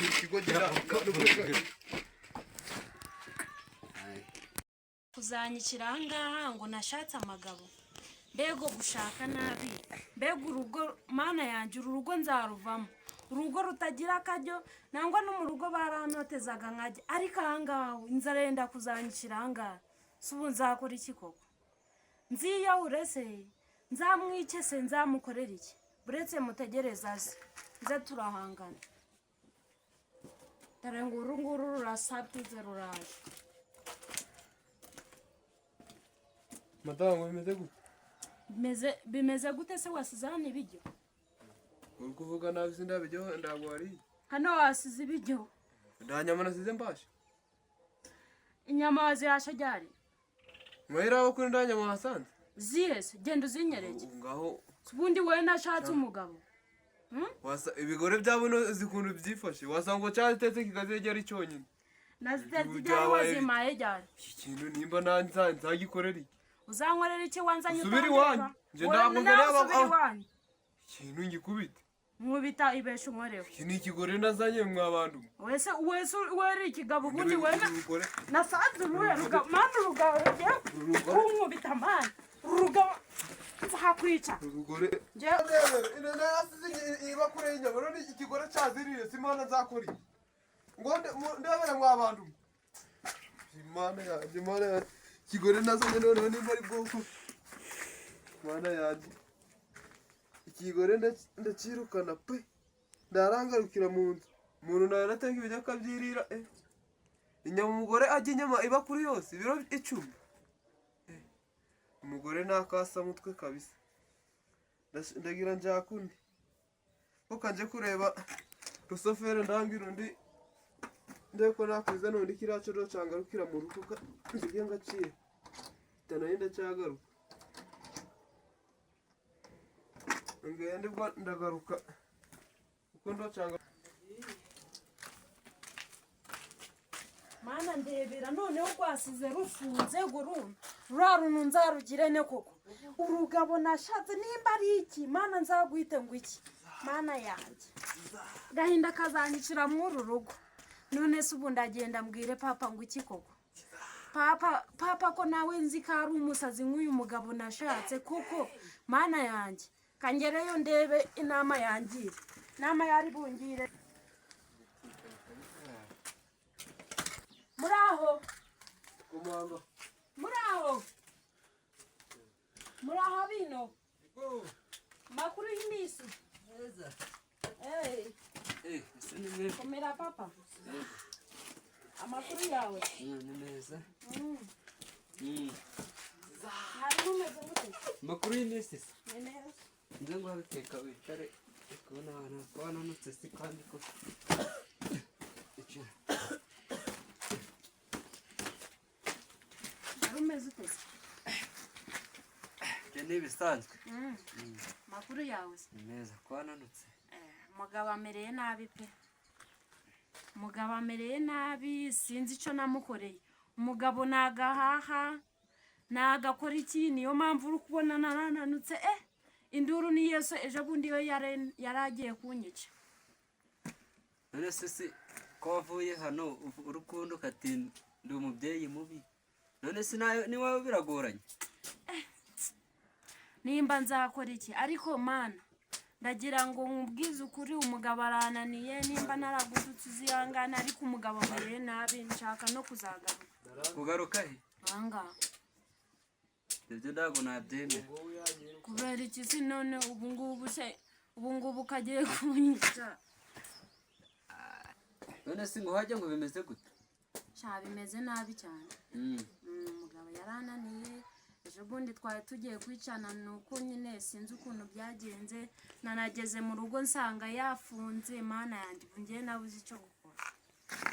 ikigo gira kuzanyikira ahangaha ngo nashatse amagabo mbego gushaka nabi mbego urugo mana yanjye urugo nzaruvamo urugo rutagira akajyo nangwa no mu rugo baranotezaga nkajya ariko ahangaha inzara yenda kuzanyikira ahangaha subu nzakora iki koko nziya urese nzamwice se nzamukorera iki buretse mutegereza se nze turahangana dore ngo urunguru rurasabye ruraje Madamu bimeze gute? Bimeze gute se wasize hano ibiryo? Uri kuvuga nabi sindabiryo ndago ari. Hano wasize ibiryo. Nda nyama nasize mbasha. Inyama wazihasha ryari? Mwera abo kuri nda nyama hasanze. Zihese genda uzinyereke. Ngaho ubundi we nashatse umugabo. Wasa ibigore byabo no zikuntu byifashe. Wasanga cyatetse kigazege ari cyonyine. Nazitetse ryari wazimaye ryari? Ikintu nimba nzagikorera iki? Uzankorera iki wanzanye Subiri wanyu. Je ndakongera aba. Ikintu ngikubita. Nkubita ibesha unkoreho. Iki ni ikigore nazanye mwabantu. Wese weri ikigabo ubundi wena. Nasanze uruga manu rugaje. Nkubita mani. Ruga nzakwica. Urugore. Je ina asize iba kure inyama none ikigore cyaziriye simana nzakora. Ngo ndabera mwabantu. Imana kigore nazanye none nimba ari bwoko. Mana yaje. Ikigore ndakirukana pe. Ndarangarukira mu nzu. Umuntu nawe natanga ibijya kabyirira inyama umugore ajya inyama iba kuri yose ibiro 10. Umugore nakasa mutwe kabisa. Ndagira njakundi. Ukanje kureba rusofere ndangira undi ndeko nakwiza none kiraco ro cangarukira mu rukuka ngiye ngaciye. Tanahinda cyagaruka. Ngende bwa ndagaruka. Uko ndo canga Mana ndebera noneho rwasize rufunze rurarunu nzarugire ne koko urugabo nashatse nimba ari iki mana nzaguhite ngo iki mana yanjye gahinda kazanyicira muri rugo none se ubu ndagenda mbwire papa ngo iki koko papa ko nawe nzi ko ari umusazi nk'uyu mugabo nashatse kuko mana yanjye kangereyo ndebe inama yangire nama yari bungire Muraho kumanga Muraho bino makuru y'imisi neza komera papa amakuru yawe ni neza hari umeze gute makuru y'imisi ni neza nze ngo abiteka wicare kubona abantu kubana n'utse kandi ko umeze ute ni bisanzwe makuru yawe ni neza kwananutse mugabo amereye nabi pe mugabo amereye nabi sinzi ico namukoreye umugabo nagahaha nagakora iki niyo mpamvu uri kubona nananutse induru ni Yesu ejo bundi yo yaragiye kunyica none se ko wavuye hano urukundo kati ndi umubyeyi mubi none se nayo ni wawe biragoranye nimba nzakora iki ariko mana ndagira ngo nkubwize ukuri umugabo arananiye nimba naragudutse uzihangana ariko umugabo amereye nabi nshaka no kugaruka he anga ibyo ndago nabyemera kubera iki si none ubu ngubu kagiye kunyica none se ngo hajye ngo bimeze gute bimeze nabi cyane umugabo yarananiye ejo bundi twari tugiye kwicana nuko nyine sinzi ukuntu byagenze nanageze mu rugo nsanga yafunze mana yanjye ngiye nabuze icyo gukora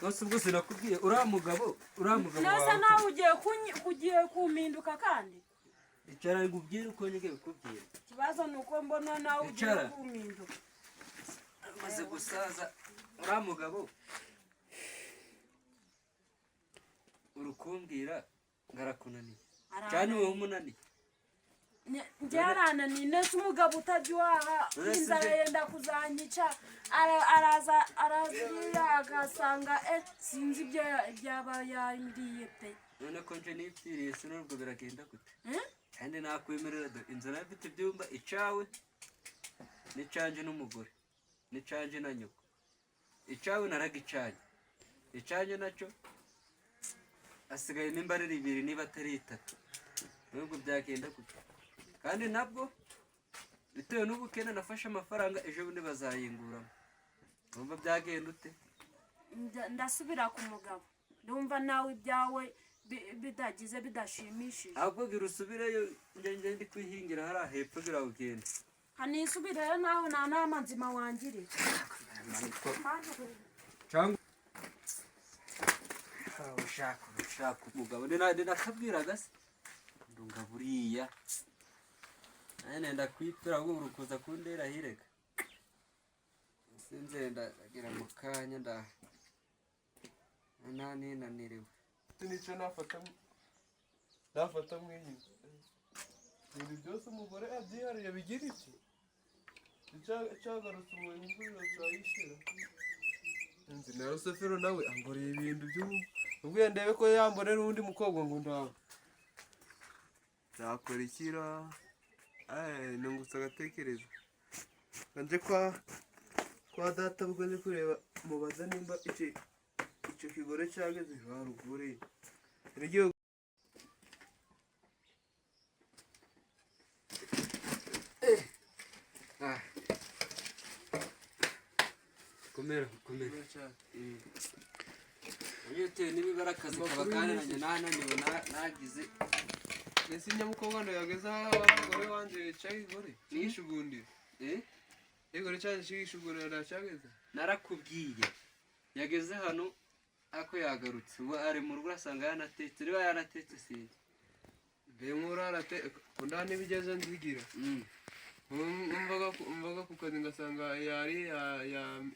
bose ubwo sinakubwiye uramugabo nasa nawe ugiye kumpinduka kandi icara ngubwire uko nyige bikubwira ikibazo nuko mbona nawe ugiye kumpinduka maze gusaza uramugabo urukumbwira ngarakunaniye cyane wowe umunaniye Njyarana ni nese umugabo utajwaha inzara yenda kuzanyica araza agasanga sinzi ibyo byaba yariye pe. None ko nje nipfiriye sinubwo biragenda gute? Kandi nakwemerera inzara afite ibyumba icawe n'icanje n'umugore n'icanje na nyoko. Icawe naragicanye. Icanye nacyo asigaye n'imbarira 2 niba atari 3. Nubwo byagenda gute? Kandi nabwo bitewe n'ubukene nafashe amafaranga ejo bundi bazayinguramo. Numva byagenda ute? Ndasubira ku mugabo. Ndumva nawe ibyawe bidagize bidashimishije. Ahubwo gira usubireyo nje ndi kwihingira hari hepfo birawugenda. Hanisubirayo nawe nta nama nzima wangire. Cyangwa ushaka umugabo ndakabwiraga se ndunga buriya nenda kwipfira ngo urukuza kundera hirega sinze ndagira mu kanya nananirewe nico nafata mwenye ibintu byose umugore abyihariye bigira iki cyagarutse umwenye ngo cyayishira nzi na Rusefero nawe angoreye ibintu ubwo ndebe ko yambonera undi mukobwa ngo ndawe zakora ikira nungutse agatekereza nje kwa data bwo nje kureba mubaza nimba icyo kigore cyageze harugure rigiye komera Yete nibi barakazi kabaganiranye nananiwe nagize Nesi nyamukobwa ndo yageza abagore wanje cyagore nishugundira Yego cyane shigishugundira ndacageza narakubwiye yageze hano ako yagarutse ubu ari mu rugo asanga yanatetse riba yanatetse sinzi Bemura arate undane bigeze nzigira umvaga ku kazi ngasanga yari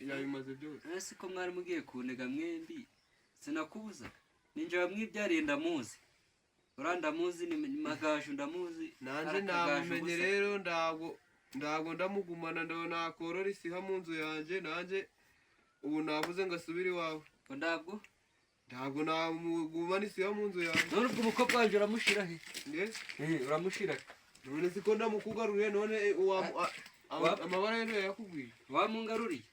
yabimaze byose ese ko mwari mugiye kunega mwembi sinakubuza ninje bamwibyariye ndamuzi urandamuzi ni Magaju ndamuzi nanje namumenye rero ndago ndamugumana ndabona akorora isiha mu nzu yanje nanje ubu navuze ngasubira iwawe ndago namugumana isiha mu nzu yanje none ubwo umukobwa wanje uramushira he uramushira none siko ndamukugaruriye none amabara yene yakugwiye wamungaruriye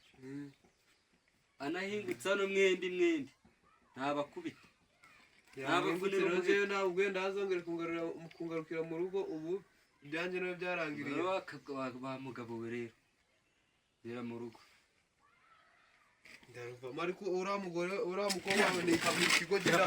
anahingutse hano mwembi ntabakubita nabavunira nawe ugenda azongera kungarukira mu rugo ubu byanje no byarangiriye wa mugabo we rero bera mu rugo ndaruva mariko uramugore uramukobwa wawe ni ikigo gira